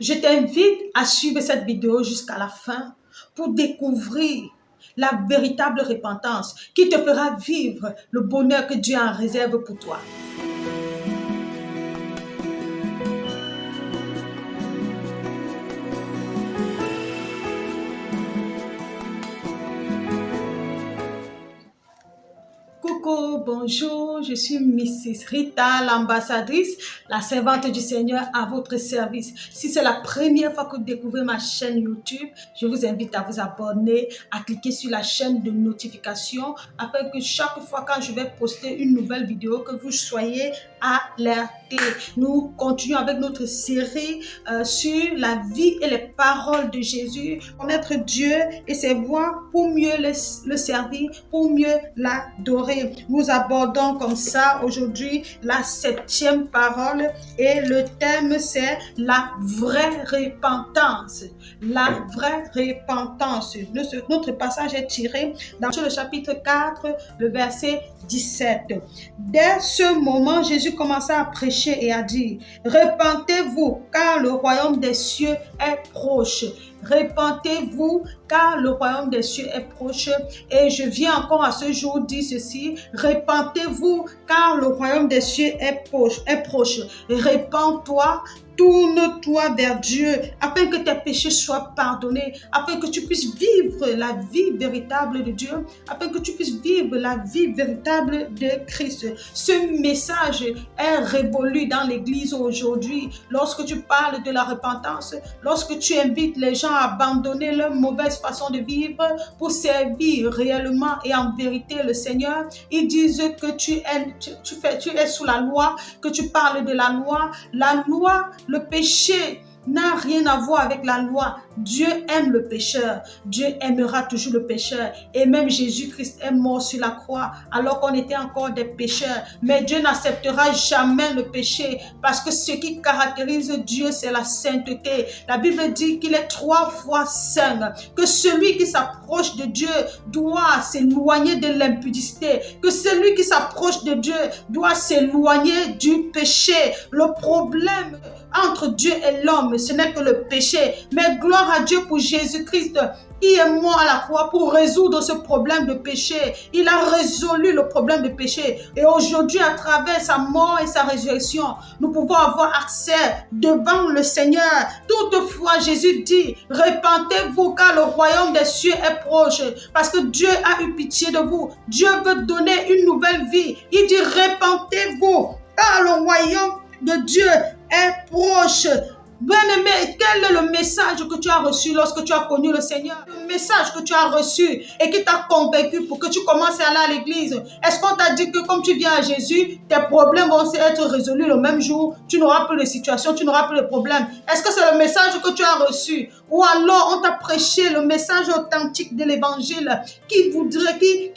Je t'invite à suivre cette vidéo jusqu'à la fin pour découvrir la véritable repentance qui te fera vivre le bonheur que Dieu en réserve pour toi. Coucou, bonjour, je suis Mrs. Rita, l'ambassadrice, la servante du Seigneur à votre service. Si c'est la première fois que vous découvrez ma chaîne YouTube, je vous invite à vous abonner, à cliquer sur la chaîne de notification afin que chaque fois quand je vais poster une nouvelle vidéo, que vous soyez alertés. Nous continuons avec notre série sur la vie et les paroles de Jésus, connaître Dieu et ses voies pour mieux le servir, pour mieux l'adorer. Nous abordons comme ça aujourd'hui la 7e parole et le thème c'est la vraie repentance. La vraie repentance. Notre passage est tiré dans le chapitre 4, le verset 17. Dès ce moment, Jésus commença à prêcher et à dire: repentez-vous car le royaume des cieux est proche. Repentez-vous car le royaume des cieux est proche. Et je viens encore à ce jour dire ceci: repentez-vous car le royaume des cieux est proche. Repends-toi, tourne-toi vers Dieu afin que tes péchés soient pardonnés, afin que tu puisses vivre la vie véritable de Dieu, afin que tu puisses vivre la vie véritable de Christ. Ce message est révolu dans l'église aujourd'hui. Lorsque tu parles de la repentance, lorsque tu invites les gens à abandonner leur mauvaise façon de vivre pour servir réellement et en vérité le Seigneur, ils disent que tu es sous la loi, que tu parles de la loi. La loi, le péché n'a rien à voir avec la loi. Dieu aime le pécheur. Dieu aimera toujours le pécheur. Et même Jésus-Christ est mort sur la croix alors qu'on était encore des pécheurs. Mais Dieu n'acceptera jamais le péché parce que ce qui caractérise Dieu, c'est la sainteté. La Bible dit qu'il est 3 fois saint. Que celui qui s'approche de Dieu doit s'éloigner de l'impudicité. Que celui qui s'approche de Dieu doit s'éloigner du péché. Le problème entre Dieu et l'homme, ce n'est que le péché. Mais gloire à Dieu pour Jésus-Christ qui est mort à la croix pour résoudre ce problème de péché. Il a résolu le problème de péché. Et aujourd'hui, à travers sa mort et sa résurrection, nous pouvons avoir accès devant le Seigneur. Toutefois, Jésus dit: repentez-vous car le royaume des cieux est proche. Parce que Dieu a eu pitié de vous. Dieu veut donner une nouvelle vie. Il dit: repentez-vous car le royaume de Dieu est proche. Bien-aimé, quel est le message que tu as reçu lorsque tu as connu le Seigneur? Le message que tu as reçu et qui t'a convaincu pour que tu commences à aller à l'église. Est-ce qu'on t'a dit que comme tu viens à Jésus, tes problèmes vont être résolus le même jour? Tu n'auras plus de situation, tu n'auras plus de problème. Est-ce que c'est le message que tu as reçu? Ou alors on t'a prêché le message authentique de l'évangile qui nous dit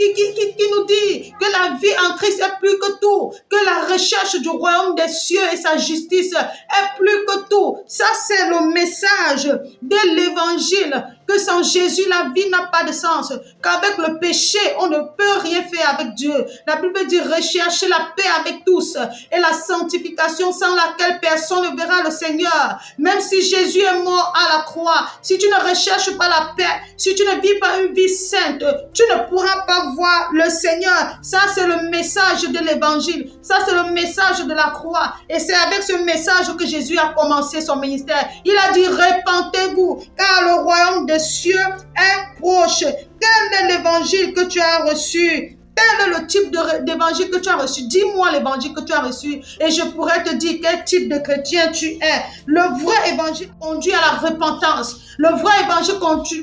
que la vie en Christ est plus que tout, que la recherche du royaume des cieux et sa justice est plus que tout. Ça, c'est le message de l'évangile, que sans Jésus, la vie n'a pas de sens. Qu'avec le péché, on ne peut rien faire avec Dieu. La Bible dit: recherchez la paix avec tous et la sanctification sans laquelle personne ne verra le Seigneur. Même si Jésus est mort à la croix, si tu ne recherches pas la paix, si tu ne vis pas une vie sainte, tu ne pourras pas voir le Seigneur. Ça, c'est le message de l'évangile. Ça, c'est le message de la croix. Et c'est avec ce message que Jésus a commencé son ministère. Il a dit: repentez-vous car le royaume des cieux est proche. Quel est l'évangile que tu as reçu? Quel est le type d'évangile que tu as reçu? Dis-moi l'évangile que tu as reçu et je pourrais te dire quel type de chrétien tu es. Le vrai évangile conduit à la repentance. Le vrai évangile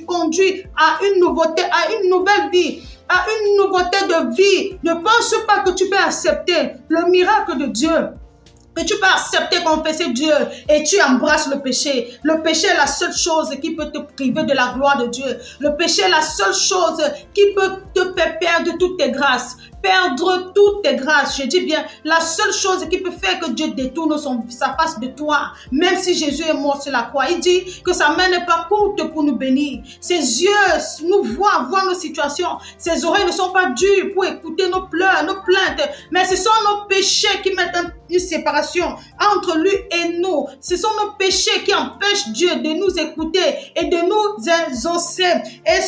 conduit à une nouveauté, à une nouvelle vie, à une nouveauté de vie. Ne pense pas que tu peux accepter le miracle de Dieu, que tu peux accepter, confesser Dieu et tu embrasses le péché. Le péché est la seule chose qui peut te priver de la gloire de Dieu. Le péché est la seule chose qui peut te faire perdre toutes tes grâces. perdre toutes tes grâces. Je dis bien, la seule chose qui peut faire que Dieu détourne sa face de toi, même si Jésus est mort sur la croix, il dit que sa main n'est pas courte pour nous bénir. Ses yeux nous voient nos situations. Ses oreilles ne sont pas dures pour écouter nos pleurs, nos plaintes, mais ce sont nos péchés qui mettent une séparation entre lui et nous. Ce sont nos péchés qui empêchent Dieu de nous écouter et de nous exaucer. Et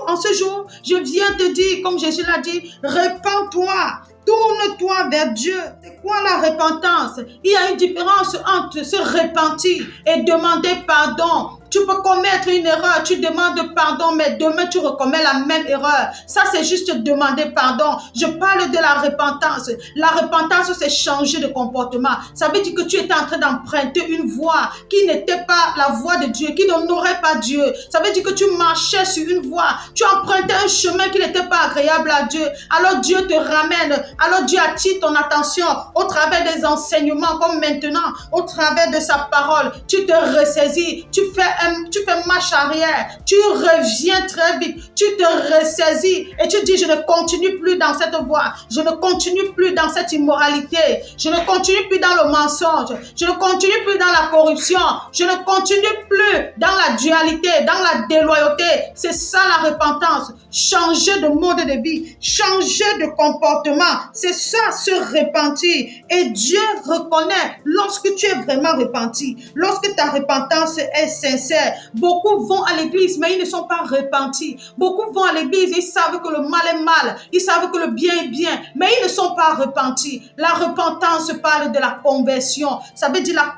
en ce jour, je viens te dire, comme Jésus l'a dit, répands-toi. Tourne-toi vers Dieu. C'est quoi la repentance? Il y a une différence entre se repentir et demander pardon. Tu peux commettre une erreur, tu demandes pardon, mais demain tu recommets la même erreur. Ça, c'est juste demander pardon. Je parle de la repentance. La repentance, c'est changer de comportement. Ça veut dire que tu étais en train d'emprunter une voie qui n'était pas la voie de Dieu, qui n'honorait pas Dieu. Ça veut dire que tu marchais sur une voie, tu empruntais un chemin qui n'était pas agréable à Dieu. Alors Dieu te ramène, alors Dieu attire ton attention au travers des enseignements, comme maintenant, au travers de sa parole. Tu te ressaisis, tu fais marche arrière, tu reviens très vite, tu te ressaisis et tu dis, je ne continue plus dans cette voie, je ne continue plus dans cette immoralité, je ne continue plus dans le mensonge, je ne continue plus dans la corruption, je ne continue plus dans la dualité, dans la déloyauté. C'est ça la repentance. Changer de mode de vie, changer de comportement, c'est ça, se repentir. Et Dieu reconnaît lorsque tu es vraiment repenti, lorsque ta repentance est sincère. Beaucoup vont à l'église, mais ils ne sont pas repentis. Beaucoup vont à l'église, ils savent que le mal est mal, ils savent que le bien est bien, mais ils ne sont pas repentis. La repentance parle de la conversion. Ça veut dire la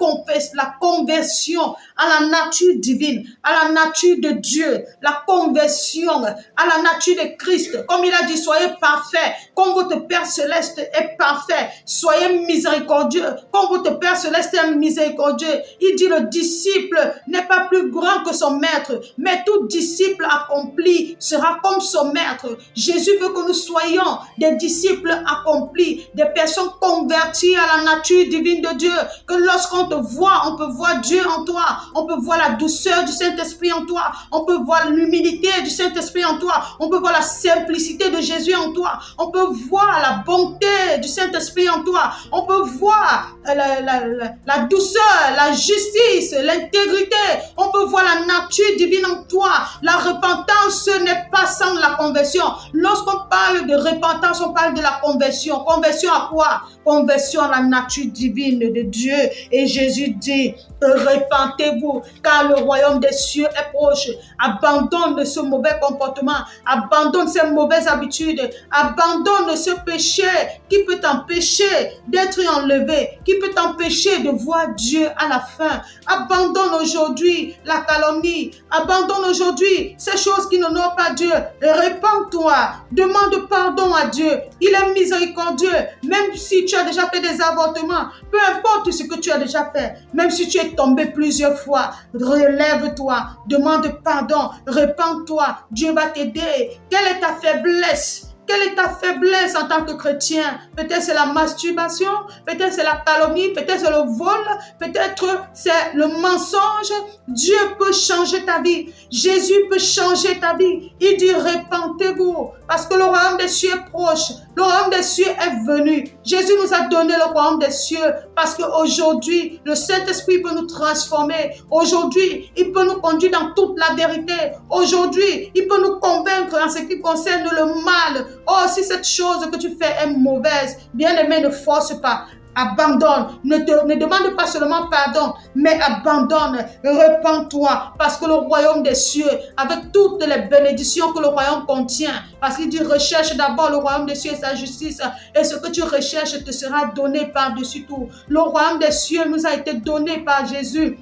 conversion à la nature divine, à la nature de Dieu, la conversion à la nature de Christ. Comme il a dit, soyez parfaits, comme votre Père Céleste est parfait. Soyez miséricordieux, comme votre Père Céleste est miséricordieux. Il dit, le disciple n'est pas plus grand que son maître, mais tout disciple accompli sera comme son maître. Jésus veut que nous soyons des disciples accomplis, des personnes converties à la nature divine de Dieu, que lorsqu'on te voit, on peut voir Dieu en toi, on peut voir la douceur du Saint-Esprit en toi, on peut voir l'humilité du Saint-Esprit en toi, on peut voir la simplicité de Jésus en toi, on peut voir la bonté du Saint-Esprit en toi, on peut voir la douceur, la justice, l'intégrité, on peut voir la nature divine en toi. La repentance n'est pas sans la conversion. Lorsqu'on parle de repentance, on parle de la conversion. Conversion à quoi? Conversion à la nature divine de Dieu. Et Jésus dit, repentez-vous, car le royaume des cieux est proche. Abandonne ce mauvais comportement, abandonne ces mauvaises habitudes, abandonne ce péché qui peut t'empêcher d'être enlevé, qui peut t'empêcher de voir Dieu à la fin. Abandonne aujourd'hui la calomnie, abandonne aujourd'hui ces choses qui n'honorent pas Dieu. Répands-toi, demande pardon à Dieu. Il est miséricordieux, même si tu as déjà fait des avortements, peu importe ce que tu as déjà fait, même si tu es tombé plusieurs fois, relève-toi, demande pardon, répands-toi, Dieu va t'aider. Quelle est ta faiblesse? Quelle est ta faiblesse en tant que chrétien? Peut-être c'est la masturbation, peut-être c'est la calomnie, peut-être c'est le vol, peut-être c'est le mensonge. Dieu peut changer ta vie. Jésus peut changer ta vie. Il dit repentez-vous parce que le royaume des cieux est proche. Le royaume des cieux est venu. Jésus nous a donné le royaume des cieux parce qu'aujourd'hui, le Saint-Esprit peut nous transformer. Aujourd'hui, il peut nous conduire dans toute la vérité. Aujourd'hui, il peut nous convaincre en ce qui concerne le mal. Oh, si cette chose que tu fais est mauvaise, bien-aimé, ne force pas. Abandonne, ne demande pas seulement pardon, mais abandonne, repens-toi, parce que le royaume des cieux, avec toutes les bénédictions que le royaume contient, parce qu'il dit recherche d'abord le royaume des cieux et sa justice, et ce que tu recherches te sera donné par-dessus tout. Le royaume des cieux nous a été donné par Jésus.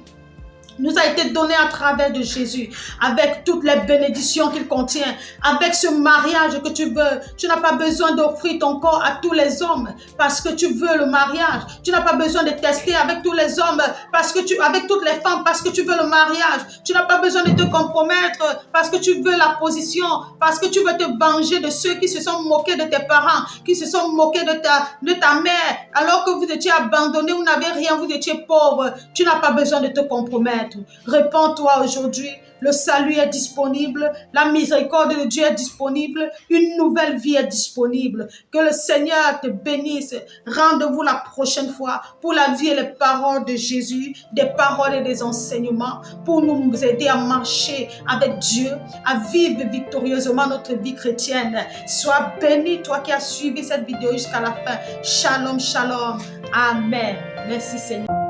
Nous a été donné à travers de Jésus, avec toutes les bénédictions qu'il contient, avec ce mariage que tu veux. Tu n'as pas besoin d'offrir ton corps à tous les hommes parce que tu veux le mariage. Tu n'as pas besoin de tester avec tous les hommes avec toutes les femmes parce que tu veux le mariage. Tu n'as pas besoin de te compromettre parce que tu veux la position, parce que tu veux te venger de ceux qui se sont moqués de tes parents, qui se sont moqués de ta mère, alors que vous étiez abandonnés, vous n'avez rien, vous étiez pauvre. Tu n'as pas besoin de te compromettre. reconnaître. Répands-toi aujourd'hui. Le salut est disponible, la miséricorde de Dieu est disponible, une nouvelle vie est disponible. Que le Seigneur te bénisse. Rendez-vous la prochaine fois pour la vie et les paroles de Jésus, des paroles et des enseignements, pour nous aider à marcher avec Dieu, à vivre victorieusement notre vie chrétienne. Sois béni, toi qui as suivi cette vidéo jusqu'à la fin. Shalom, shalom. Amen. Merci Seigneur.